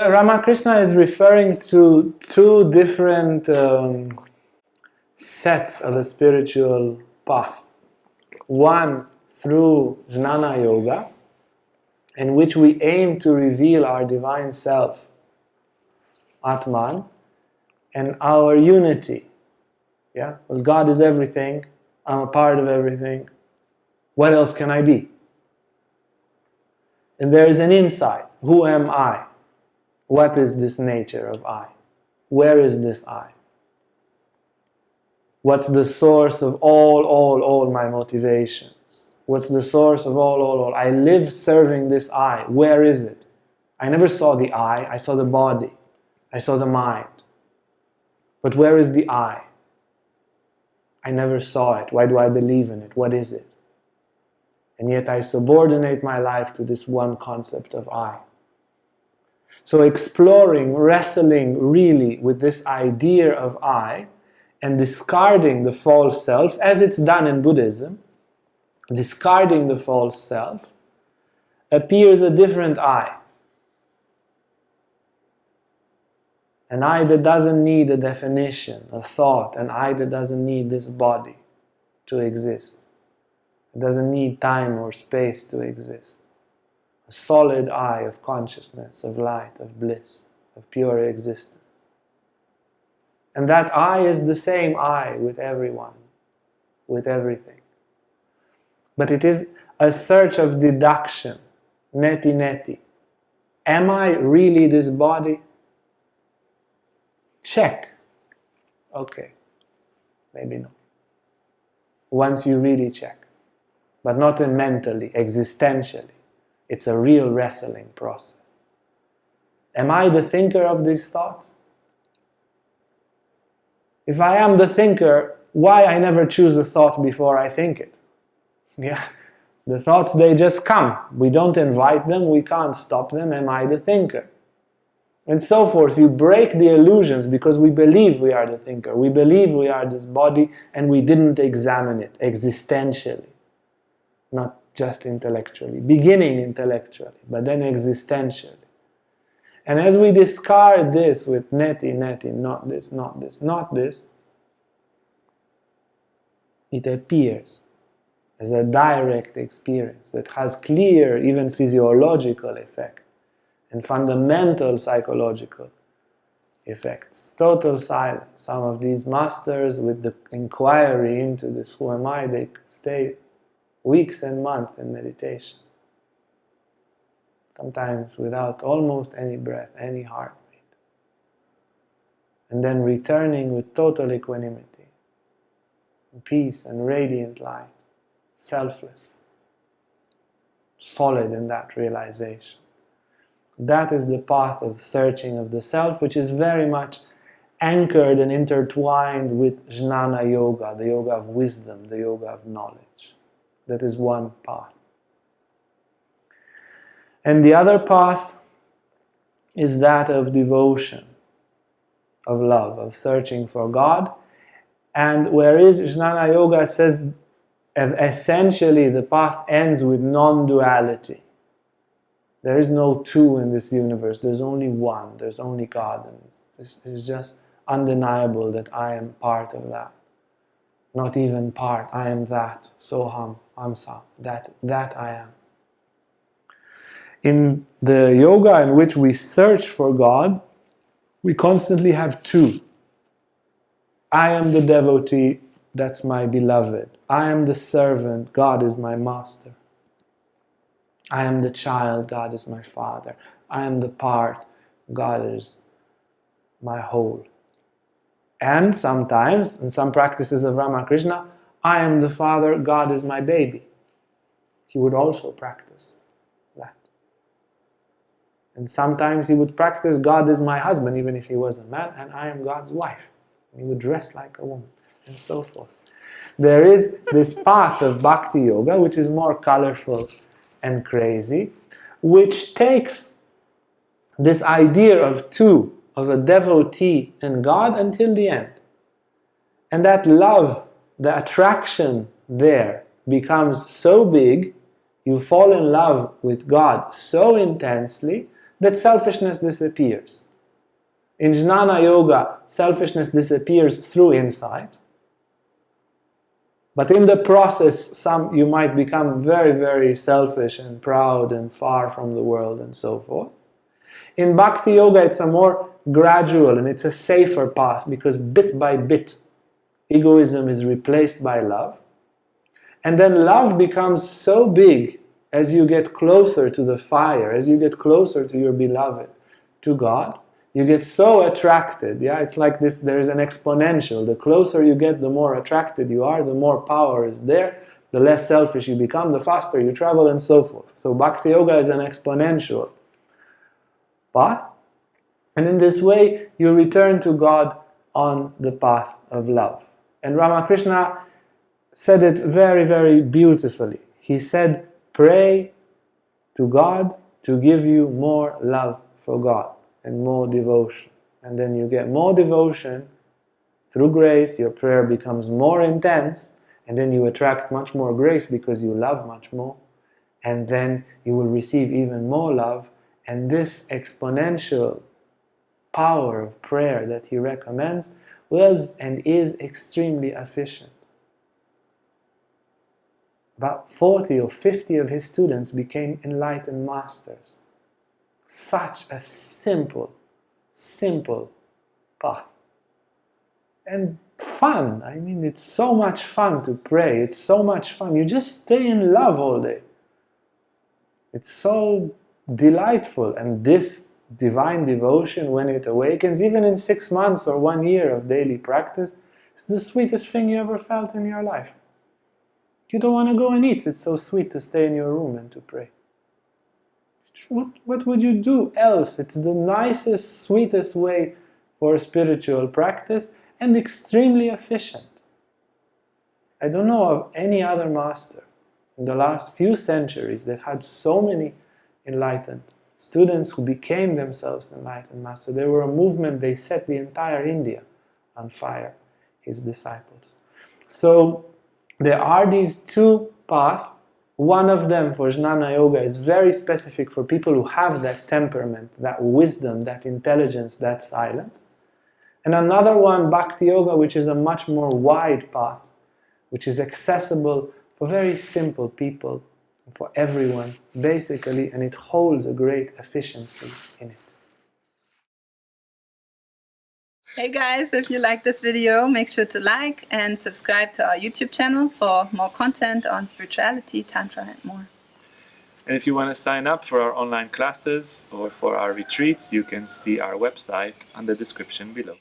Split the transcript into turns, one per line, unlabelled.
Ramakrishna is referring to two different sets of a spiritual path. One through Jnana Yoga, in which we aim to reveal our divine self, Atman, and our unity. Yeah? Well, God is everything, I'm a part of everything. What else can I be? And there is an insight. Who am I? What is this nature of I? Where is this I? What's the source of all my motivations? What's the source of all? I live serving this I. Where is it? I never saw the I saw the body. I saw the mind. But where is the I? I never saw it. Why do I believe in it? What is it? And yet I subordinate my life to this one concept of I. So exploring, wrestling really with this idea of I, and discarding the false self, as it's done in Buddhism, discarding the false self, appears a different I. An I that doesn't need a definition, a thought, an I that doesn't need this body to exist. It doesn't need time or space to exist. A solid I of consciousness, of light, of bliss, of pure existence. And that I is the same I with everyone, with everything. But it is a search of deduction, neti. Am I really this body? Check. Okay, maybe not. Once you really check. But not mentally, existentially. It's a real wrestling process. Am I the thinker of these thoughts? If I am the thinker, why I never choose a thought before I think it? Yeah, the thoughts, they just come. We don't invite them, we can't stop them. Am I the thinker? And so forth. You break the illusions because we believe we are the thinker. We believe we are this body and we didn't examine it existentially. Not just intellectually. Beginning intellectually, but then existentially. And as we discard this with neti, not this, it appears as a direct experience that has clear, even physiological effect and fundamental psychological effects. Total silence. Some of these masters, with the inquiry into this, who am I, they stay weeks and months in meditation. Sometimes without almost any breath, any heartbeat. And then returning with total equanimity, peace and radiant light, selfless, solid in that realization. That is the path of searching of the self, which is very much anchored and intertwined with Jnana Yoga, the yoga of wisdom, the yoga of knowledge. That is one path. And the other path is that of devotion, of love, of searching for God. And whereas Jnana Yoga says essentially the path ends with non-duality. There is no two in this universe, there's only one, there's only God. And this is just undeniable that I am part of that. Not even part, I am that, Soham, Amsa, that I am. In the yoga in which we search for God, we constantly have two. I am the devotee, that's my beloved. I am the servant, God is my master. I am the child, God is my father. I am the part, God is my whole. And sometimes, in some practices of Ramakrishna, I am the father, God is my baby. He would also practice that. And sometimes he would practice, God is my husband, even if he was a man, and I am God's wife. And he would dress like a woman, and so forth. There is this path of Bhakti Yoga, which is more colorful and crazy, which takes this idea of two, of a devotee and God until the end. And that love, the attraction there becomes so big, you fall in love with God so intensely that selfishness disappears. In Jnana Yoga, selfishness disappears through insight. But in the process, you might become very, very selfish and proud and far from the world and so forth. In Bhakti Yoga, it's a more gradual and it's a safer path, because bit by bit, egoism is replaced by love. And then love becomes so big as you get closer to the fire, as you get closer to your beloved, to God. You get so attracted, it's like this, there is an exponential. The closer you get, the more attracted you are, the more power is there, the less selfish you become, the faster you travel, and so forth. So Bhakti Yoga is an exponential path, and in this way you return to God on the path of love. And Ramakrishna said it very, very beautifully. He said, pray to God to give you more love for God and more devotion. And then you get more devotion through grace, your prayer becomes more intense, and then you attract much more grace because you love much more. And then you will receive even more love. And this exponential power of prayer that he recommends was and is extremely efficient. About 40 or 50 of his students became enlightened masters. Such a simple path. And fun. I mean, it's so much fun to pray. It's so much fun. You just stay in love all day. It's so delightful. And this divine devotion, when it awakens, even in 6 months or 1 year of daily practice, is the sweetest thing you ever felt in your life. You don't want to go and eat. It's so sweet to stay in your room and to pray. What would you do else? It's the nicest, sweetest way for spiritual practice, and extremely efficient. I don't know of any other master in the last few centuries that had so many enlightened students who became themselves enlightened masters. They were a movement, they set the entire India on fire, his disciples. So there are these two paths. One of them, for Jnana Yoga, is very specific for people who have that temperament, that wisdom, that intelligence, that silence. And another one, Bhakti Yoga, which is a much more wide path, which is accessible for very simple people, for everyone, basically, and it holds a great efficiency in it.
Hey guys, if you like this video, make sure to like and subscribe to our YouTube channel for more content on spirituality, Tantra, and more.
And if you want to sign up for our online classes or for our retreats, you can see our website on the description below.